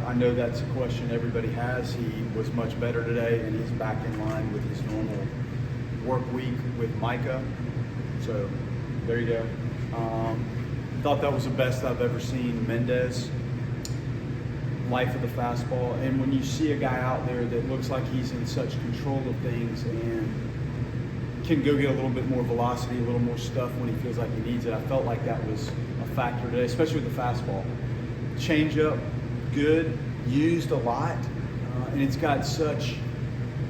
I know that's a question everybody has. He was much better today, and he's back in line with his normal work week with Micah. So there you go. Thought that was the best I've ever seen Mendes. Life of the fastball. And when you see a guy out there that looks like he's in such control of things and can go get a little bit more velocity, a little more stuff when he feels like he needs it, I felt like that was a factor today, especially with the fastball. Changeup, good, used a lot, and it's got such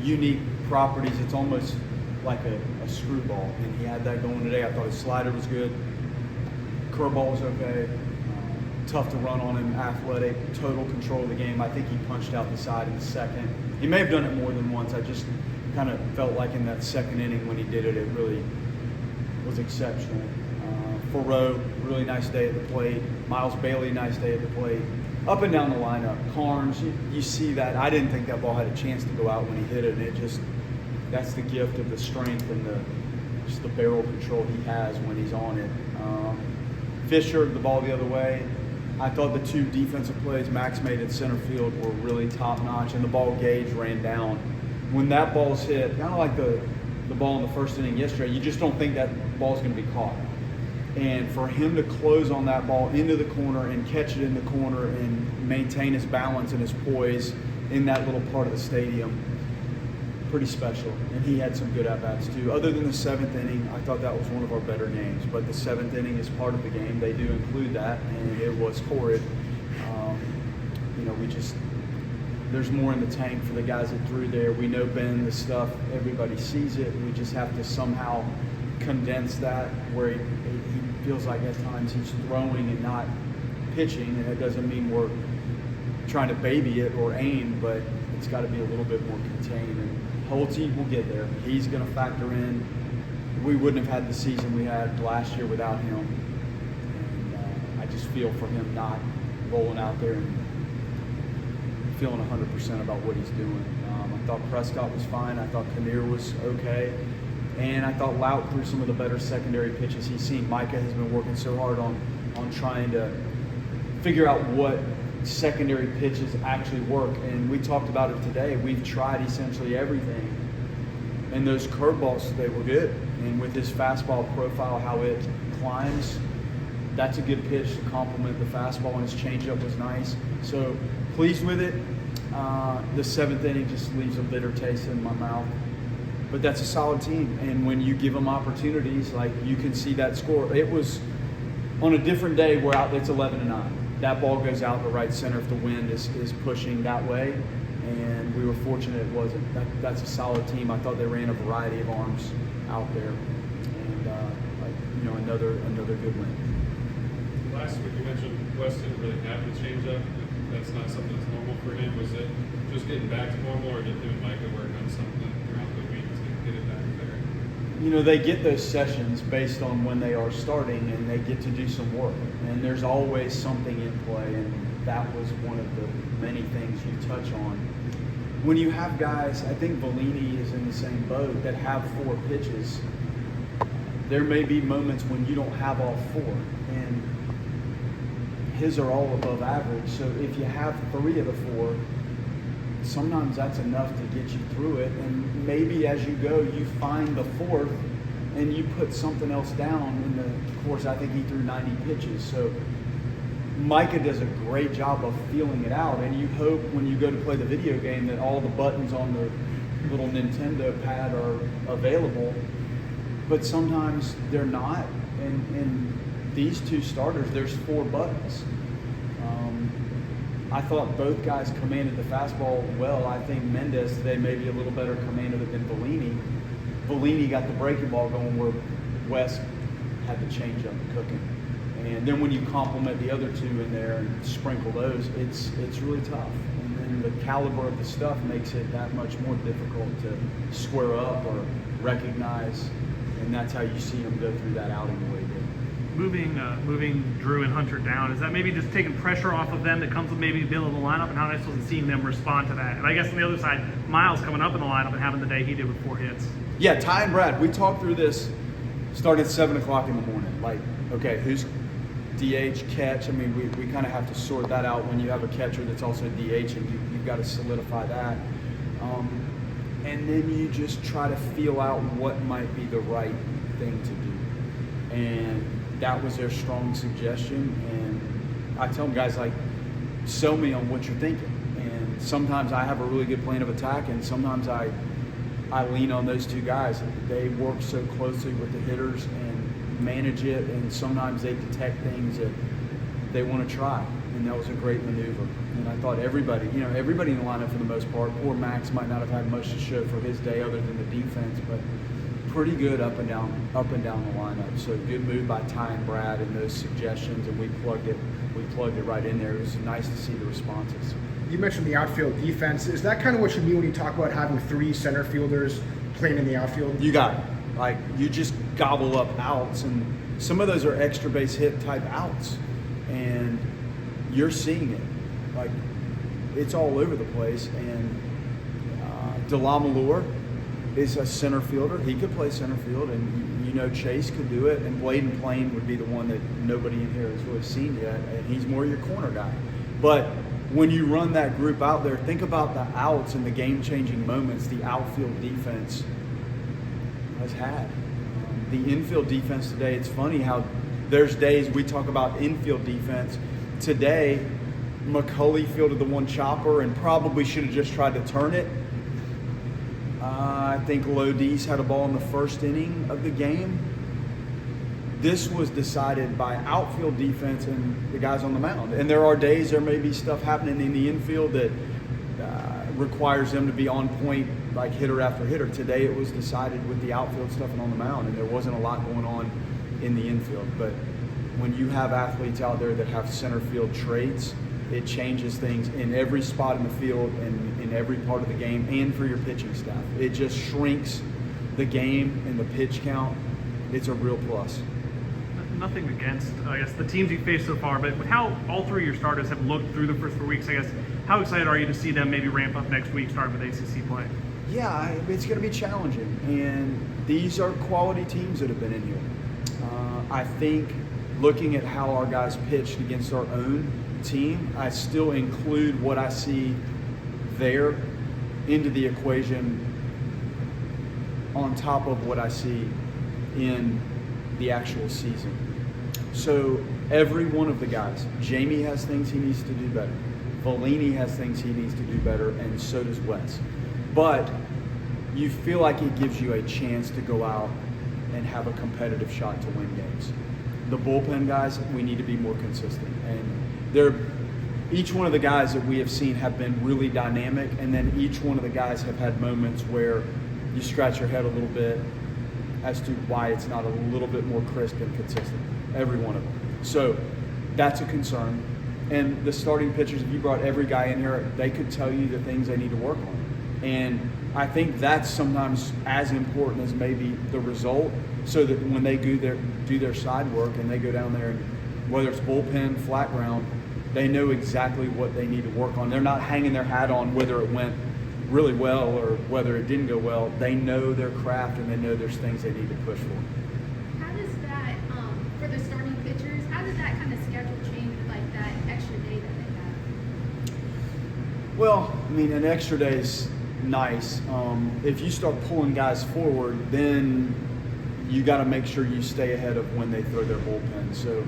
unique properties. It's almost like a screwball, and he had that going today. I thought his slider was good. Curveball was okay. Tough to run on him, athletic, total control of the game. I think he punched out the side in the second. He may have done it more than once. I just kind of felt like in that second inning when he did it, it really was exceptional. Faurot, really nice day at the plate. Miles Bailey, nice day at the plate. Up and down the lineup. Carns, you see that. I didn't think that ball had a chance to go out when he hit it, and it just, that's the gift of the strength and just the barrel control he has when he's on it. Fisher, the ball the other way. I thought the two defensive plays Max made in center field were really top-notch, and the ball gauge ran down. When that ball's hit, kind of like the ball in the first inning yesterday, you just don't think that ball's going to be caught. And for him to close on that ball into the corner and catch it in the corner and maintain his balance and his poise in that little part of the stadium, pretty special. And he had some good at-bats too. Other than the seventh inning, I thought that was one of our better games. But the seventh inning is part of the game. They do include that, and it was horrid. There's more in the tank for the guys that threw there. We know Ben, the stuff, everybody sees it. We just have to somehow condense that where he feels like at times he's throwing and not pitching. And it doesn't mean we're trying to baby it or aim, but it's got to be a little bit more contained. And Holtzy will get there. He's going to factor in. We wouldn't have had the season we had last year without him. And I just feel for him not rolling out there and feeling 100% about what he's doing. I thought Prescott was fine. I thought Kinnear was okay. And I thought Lout threw some of the better secondary pitches he's seen. Micah has been working so hard on trying to figure out what secondary pitches actually work. And we talked about it today. We've tried essentially everything. And those curveballs, they were good. And with his fastball profile, how it climbs, that's a good pitch to complement the fastball, and his changeup was nice. So pleased with it. The seventh inning just leaves a bitter taste in my mouth. But that's a solid team, and when you give them opportunities, like you can see that score. It was on a different day where it's 11-9. That ball goes out the right center if the wind is pushing that way, and we were fortunate it wasn't. That's a solid team. I thought they ran a variety of arms out there, and another good win. Last week you mentioned Wes didn't really have the changeup. That's not something that's normal for him. Was it just getting back to normal, or did him and Micah work on something throughout the week to get it back there? They get those sessions based on when they are starting, and they get to do some work. And there's always something in play, and that was one of the many things you touch on. When you have guys, I think Bellini is in the same boat, that have 4 pitches, there may be moments when you don't have all 4. And his are all above average. So if you have 3 of the 4, sometimes that's enough to get you through it. And maybe as you go, you find the 4th and you put something else down. In the course, I think he threw 90 pitches. So Micah does a great job of feeling it out. And you hope when you go to play the video game that all the buttons on the little Nintendo pad are available. But sometimes they're not. And these 2 starters, there's 4 buttons. I thought both guys commanded the fastball well. I think Mendes today may be a little better commander than Bellini. Bellini got the breaking ball going where Wes had the changeup cooking. And then when you complement the other 2 in there and sprinkle those, it's really tough. And then the caliber of the stuff makes it that much more difficult to square up or recognize. And that's how you see him go through that outing the way he did. Moving Drew and Hunter down, is that maybe just taking pressure off of them that comes with maybe the middle of the lineup, and how nice was it seeing them respond to that? And I guess on the other side, Miles coming up in the lineup and having the day he did with 4 hits. Yeah, Ty and Brad, we talked through this starting at 7 o'clock in the morning. Like, okay, DH, catch. I mean, we kind of have to sort that out when you have a catcher that's also DH, and you've got to solidify that. And then you just try to feel out what might be the right thing to do. And that was their strong suggestion. And I tell them, guys, like, sell me on what you're thinking. And sometimes I have a really good plan of attack, and sometimes I lean on those two guys. They work so closely with the hitters and manage it, and sometimes they detect things that they want to try. And that was a great maneuver. And I thought everybody in the lineup for the most part, poor Max might not have had much to show for his day other than the defense, but pretty good up and down the lineup. So good move by Ty and Brad and those suggestions, and we plugged it right in there. It was nice to see the responses. You mentioned the outfield defense. Is that kind of what you mean when you talk about having 3 center fielders playing in the outfield? You got it. Like, you just gobble up outs, and some of those are extra base hit type outs, and you're seeing it. Like, it's all over the place. And DeLamalure is a center fielder. He could play center field, and Chase could do it, and Bladen Plain would be the one that nobody in here has really seen yet, and he's more your corner guy. But when you run that group out there, think about the outs and the game-changing moments the outfield defense has had. The infield defense today, it's funny how there's days we talk about infield defense. Today, McCulley fielded the one chopper and probably should have just tried to turn it. I think Lodis had a ball in the first inning of the game. This was decided by outfield defense and the guys on the mound. And there are days there may be stuff happening in the infield that requires them to be on point, like hitter after hitter. Today it was decided with the outfield stuff and on the mound, and there wasn't a lot going on in the infield. But when you have athletes out there that have center field traits, it changes things in every spot in the field and in every part of the game, and for your pitching staff. It just shrinks the game and the pitch count. It's a real plus. Nothing against, I guess, the teams you faced so far, but with how all 3 of your starters have looked through the first 4 weeks, I guess, how excited are you to see them maybe ramp up next week, starting with ACC play? Yeah, it's going to be challenging, and these are quality teams that have been in here. I think looking at how our guys pitched against our own team, I still include what I see there into the equation on top of what I see in the actual season. So every one of the guys, Jamie has things he needs to do better. Valini has things he needs to do better, and so does Wes. But you feel like it gives you a chance to go out and have a competitive shot to win games. The bullpen guys, we need to be more consistent. And each one of the guys that we have seen have been really dynamic, and then each one of the guys have had moments where you scratch your head a little bit as to why it's not a little bit more crisp and consistent. Every one of them. So that's a concern. And the starting pitchers, if you brought every guy in here, they could tell you the things they need to work on. And I think that's sometimes as important as maybe the result, so that when they do their side work and they go down there, and whether it's bullpen, flat ground, they know exactly what they need to work on. They're not hanging their hat on whether it went really well or whether it didn't go well. They know their craft, and they know there's things they need to push for. How does that, for the starting pitchers, how does that kind of schedule change with like that extra day that they have? Well, I mean, an extra day is nice. If you start pulling guys forward, then you got to make sure you stay ahead of when they throw their bullpen. So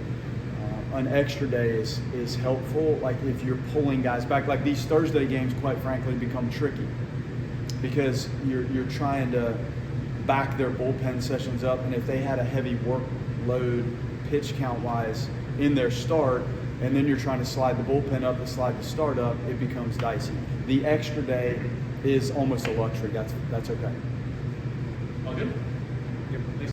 an extra day is helpful. Like if you're pulling guys back, like these Thursday games, quite frankly, become tricky because you're trying to back their bullpen sessions up, and if they had a heavy workload pitch count wise in their start, and then you're trying to slide the bullpen up and slide the start up, it becomes dicey. The extra day is almost a luxury. That's okay. All good?